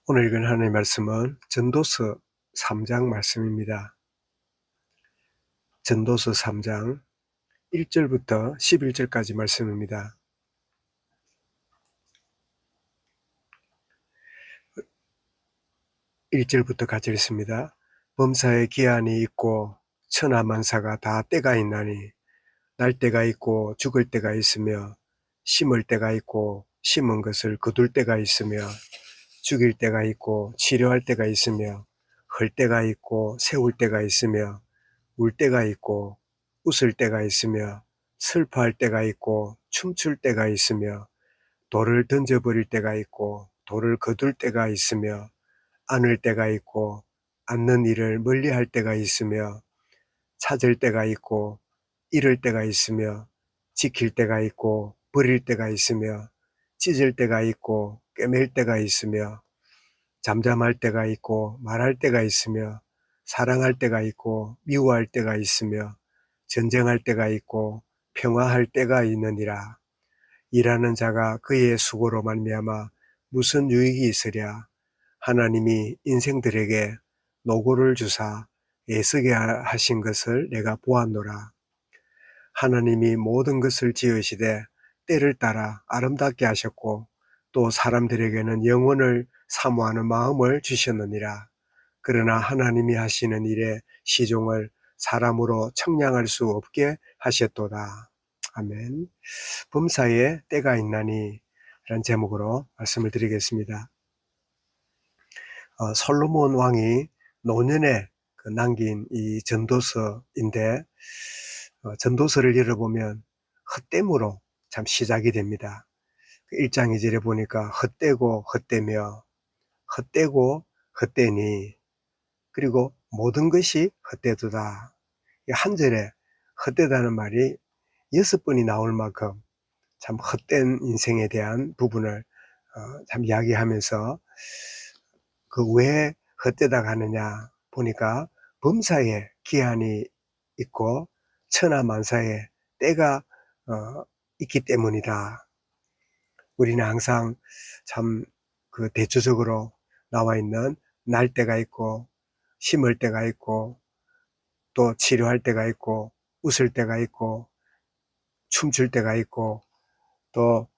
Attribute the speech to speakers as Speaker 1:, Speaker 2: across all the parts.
Speaker 1: 오늘 읽은 하나님의 말씀은 전도서 3장 말씀입니다. 전도서 3장 1절부터 11절까지 말씀입니다. 1절부터 같이 읽습니다. 범사에 기한이 있고 천하만사가 다 때가 있나니 날 때가 있고 죽을 때가 있으며 심을 때가 있고 심은 것을 거둘 때가 있으며 죽일 때가 있고 치료할 때가 있으며 헐 때가 있고 세울 때가 있으며 울 때가 있고 웃을 때가 있으며 슬퍼할 때가 있고 춤출 때가 있으며 돌을 던져버릴 때가 있고 돌을 거둘 때가 있으며 안을 때가 있고 앉는 일을 멀리할 때가 있으며 찾을 때가 있고 잃을 때가 있으며 지킬 때가 있고 버릴 때가 있으며 찢을 때가 있고 꿰맬 때가 있으며 잠잠할 때가 있고 말할 때가 있으며 사랑할 때가 있고 미워할 때가 있으며 전쟁할 때가 있고 평화할 때가 있느니라. 일하는 자가 그의 수고로 말미암아 무슨 유익이 있으랴. 하나님이 인생들에게 노고를 주사 애쓰게 하신 것을 내가 보았노라. 하나님이 모든 것을 지으시되 때를 따라 아름답게 하셨고 또 사람들에게는 영혼을 사모하는 마음을 주셨느니라. 그러나 하나님이 하시는 일에 시종을 사람으로 청량할 수 없게 하셨도다. 아멘. 범사에 때가 있나니 라는 제목으로 말씀을 드리겠습니다. 솔로몬 왕이 노년에 남긴 이 전도서인데 전도서를 읽어보면 헛됨으로 참 시작이 됩니다. 1장 2절에 보니까 헛되고 헛되며 헛되고 헛되니 그리고 모든 것이 헛되도다. 한 절에 헛되다는 말이 6번이 나올 만큼 참 헛된 인생에 대한 부분을 참 이야기하면서 그 왜 헛되다 가느냐 보니까 범사에 기한이 있고 천하만사에 때가 있기 때문이다. 우리는 항상 참 그 대조적으로 나와 있는 날 때가 있고 심을 때가 있고 또 치료할 때가 있고 웃을 때가 있고 춤출 때가 있고 또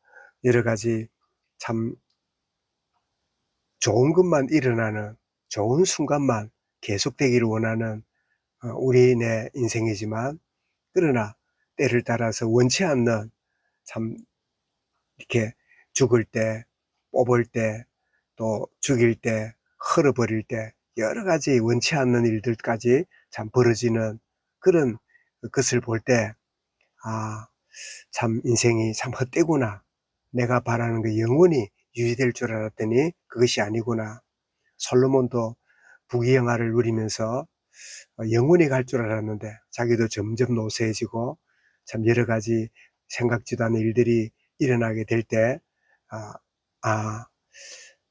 Speaker 1: 여러 가지 참 좋은 것만 일어나는 좋은 순간만 계속되기를 원하는 우리의 인생이지만 그러나 때를 따라서 원치 않는 참 이렇게 죽을 때, 뽑을 때, 또 죽일 때, 헐어버릴 때 여러 가지 원치 않는 일들까지 참 벌어지는 그런 것을 볼 때 아, 참 인생이 참 헛되구나. 내가 바라는 그 영원히 유지될 줄 알았더니 그것이 아니구나. 솔로몬도 부귀영화를 누리면서 영원히 갈 줄 알았는데 자기도 점점 노쇠해지고 참 여러 가지 생각지도 않은 일들이 일어나게 될 때 아, 아,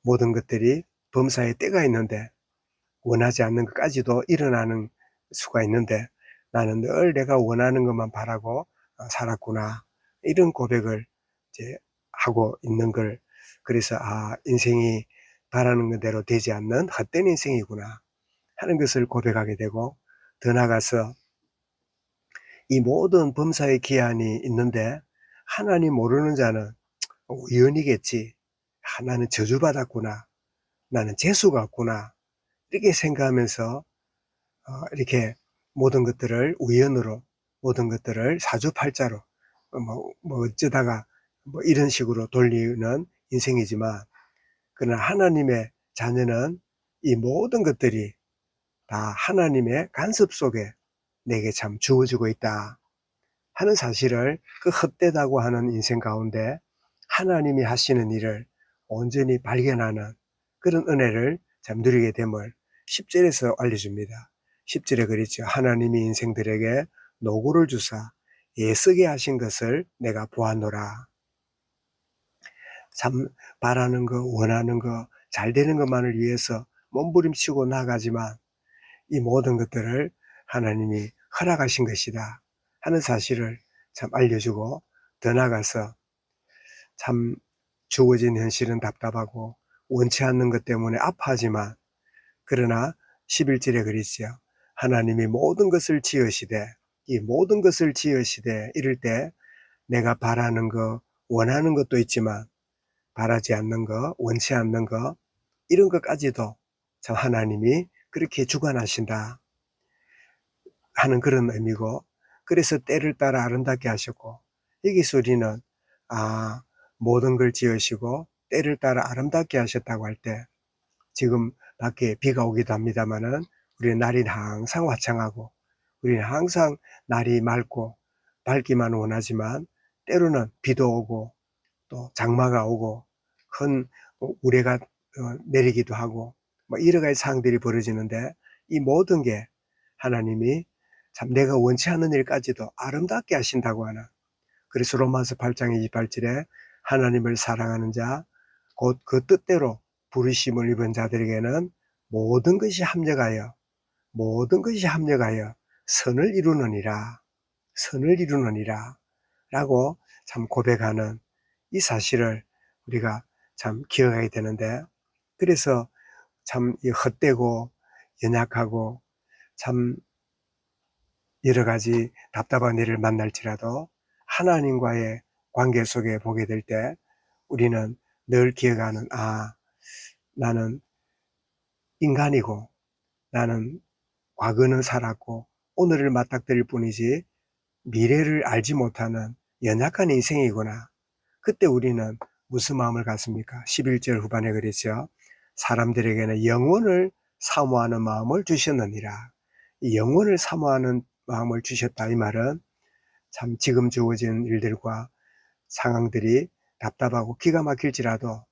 Speaker 1: 모든 것들이 범사에 때가 있는데 원하지 않는 것까지도 일어나는 수가 있는데 나는 늘 내가 원하는 것만 바라고 살았구나. 이런 고백을 이제 하고 있는 걸 그래서 인생이 바라는 대로 되지 않는 헛된 인생이구나 하는 것을 고백하게 되고 더 나아가서 이 모든 범사의 기한이 있는데 하나님 모르는 자는 우연이겠지. 나는 저주받았구나. 나는 재수가 없구나. 이렇게 생각하면서 이렇게 모든 것들을 우연으로 모든 것들을 사주팔자로 어쩌다가 이런 식으로 돌리는 인생이지만 그러나 하나님의 자녀는 이 모든 것들이 다 하나님의 간섭 속에 내게 참 주어지고 있다 하는 사실을 그 헛되다고 하는 인생 가운데 하나님이 하시는 일을 온전히 발견하는 그런 은혜를 참 누리게 됨을 10절에서 알려줍니다. 10절에 그랬죠. 하나님이 인생들에게 노고를 주사 애쓰게 하신 것을 내가 보았노라. 참 바라는 거 원하는 거 잘 되는 것만을 위해서 몸부림치고 나가지만 이 모든 것들을 하나님이 허락하신 것이다 하는 사실을 참 알려주고 더 나아가서 참 주어진 현실은 답답하고 원치 않는 것 때문에 아파하지만, 그러나 11절에 그러지요. 하나님이 모든 것을 지으시되, 이 모든 것을 지으시되 이럴 때 내가 바라는 거, 원하는 것도 있지만 바라지 않는 거, 원치 않는 거, 이런 것까지도 참 하나님이 그렇게 주관하신다 하는 그런 의미고, 그래서 때를 따라 아름답게 하셨고, 여기서 우리는 모든 걸 지으시고 때를 따라 아름답게 하셨다고 할 때, 지금 밖에 비가 오기도 합니다마는 우리는 날이 항상 화창하고 우리는 항상 날이 맑고 밝기만 원하지만, 때로는 비도 오고 또 장마가 오고 큰 우레가 내리기도 하고 뭐 여러 가지 상황들이 벌어지는데, 이 모든 게 하나님이 참 내가 원치 않는 일까지도 아름답게 하신다고 하는, 그래서 로마서 8장 28절에 하나님을 사랑하는 자 곧 그 뜻대로 부르심을 입은 자들에게는 모든 것이 합력하여 선을 이루느니라, 선을 이루느니라 라고 참 고백하는 이 사실을 우리가 참 기억하게 되는데, 그래서 참 헛되고 연약하고 참 여러 가지 답답한 일을 만날지라도 하나님과의 관계 속에 보게 될 때 우리는 늘 기억하는, 나는 인간이고 나는 과거는 살았고 오늘을 맞닥뜨릴 뿐이지 미래를 알지 못하는 연약한 인생이구나. 그때 우리는 무슨 마음을 갖습니까? 11절 후반에 그랬죠. 사람들에게는 영원을 사모하는 마음을 주셨느니라. 이 영원을 사모하는 마음을 주셨다, 이 말은 참 지금 주어진 일들과 상황들이 답답하고 기가 막힐지라도,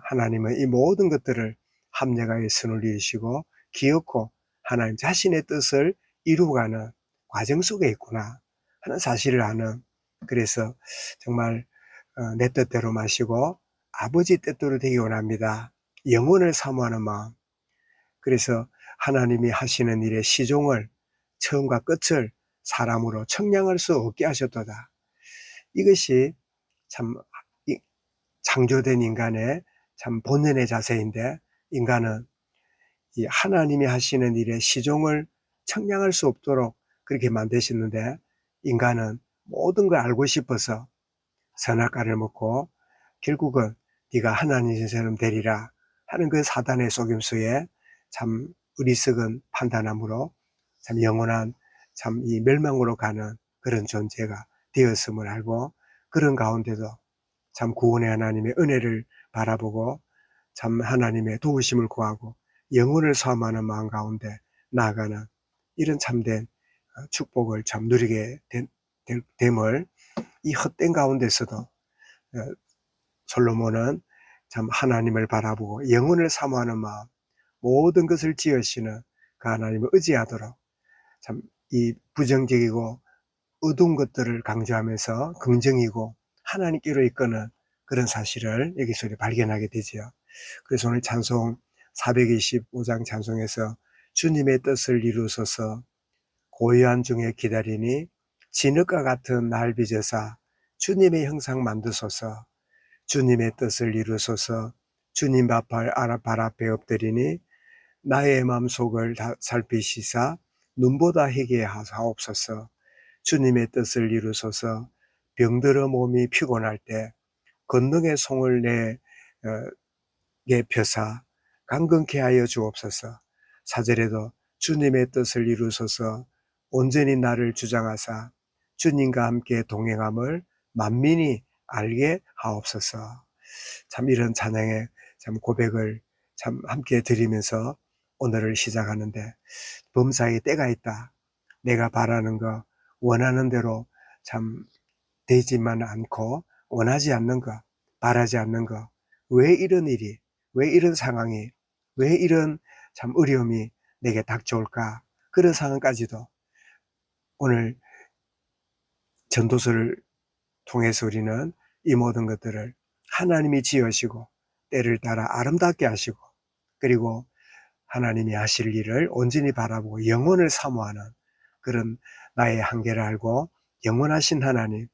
Speaker 1: 하나님은 이 모든 것들을 합력하여 선을 이루시고 기어코 하나님 자신의 뜻을 이루어가는 과정 속에 있구나 하는 사실을 아는, 그래서 정말 내 뜻대로 마시고 아버지 뜻대로 되기 원합니다. 영혼을 사모하는 마음. 그래서 하나님이 하시는 일의 시종을, 처음과 끝을 사람으로 청량할 수 없게 하셨도다. 이것이 참 창조된 인간의 참 본연의 자세인데, 인간은 이 하나님이 하시는 일의 시종을 청량할 수 없도록 그렇게 만드셨는데, 인간은 모든 걸 알고 싶어서 선악과를 먹고 결국은 네가 하나님처럼 되리라 하는 그 사단의 속임수에 참 어리석은 판단함으로 참 영원한 참 이 멸망으로 가는 그런 존재가 되었음을 알고, 그런 가운데도 참 구원의 하나님의 은혜를 바라보고 참 하나님의 도우심을 구하고 영혼을 사모하는 마음 가운데 나아가는 이런 참된 축복을 참 누리게 됨을, 이 헛된 가운데서도 솔로몬은 참 하나님을 바라보고 영혼을 사모하는 마음, 모든 것을 지으시는 그 하나님을 의지하도록 참 이 부정적이고 어두운 것들을 강조하면서 긍정이고 하나님께로 이끄는 그런 사실을 여기서 발견하게 되지요. 그래서 오늘 찬송 425장 찬송에서 주님의 뜻을 이루소서 고요한 중에 기다리니 진흙과 같은 날 빚으사 주님의 형상 만드소서, 주님의 뜻을 이루소서 주님 발 앞에 엎드리니 나의 마음속을 살피시사 눈보다 희게 하옵소서, 주님의 뜻을 이루소서 병들어 몸이 피곤할 때 권능의 송을 내게 펴사 강건케 하여 주옵소서, 4절에도 주님의 뜻을 이루소서 온전히 나를 주장하사 주님과 함께 동행함을 만민이 알게 하옵소서. 참 이런 찬양의 참 고백을 참 함께 드리면서 오늘을 시작하는데, 범사에 때가 있다. 내가 바라는 거, 원하는 대로 참 되지만 않고 원하지 않는 거, 바라지 않는 거, 왜 이런 일이, 왜 이런 상황이, 왜 이런 참 어려움이 내게 닥쳐올까, 그런 상황까지도 오늘 전도서를 통해서 우리는 이 모든 것들을 하나님이 지으시고 때를 따라 아름답게 하시고, 그리고 하나님이 하실 일을 온전히 바라보고 영혼을 사모하는 그런 나의 한계를 알고 영원하신 하나님을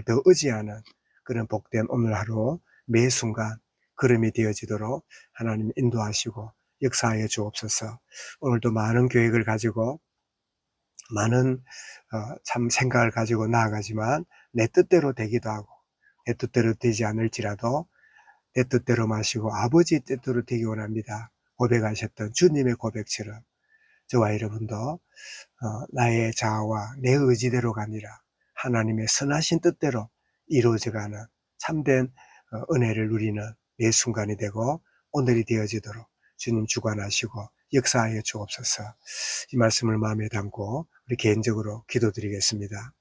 Speaker 1: 더 의지하는 그런 복된 오늘 하루 매 순간 걸음이 되어지도록 하나님 인도하시고 역사하여 주옵소서. 오늘도 많은 계획을 가지고 많은 참 생각을 가지고 나아가지만 내 뜻대로 되기도 하고 내 뜻대로 되지 않을지라도 내 뜻대로 마시고 아버지 뜻대로 되기 원합니다. 고백하셨던 주님의 고백처럼 저와 여러분도 나의 자아와 내 의지대로가 아니라 하나님의 선하신 뜻대로 이루어져가는 참된 은혜를 누리는 매 순간이 되고 오늘이 되어지도록 주님 주관하시고 역사하여 주옵소서. 이 말씀을 마음에 담고 우리 개인적으로 기도드리겠습니다.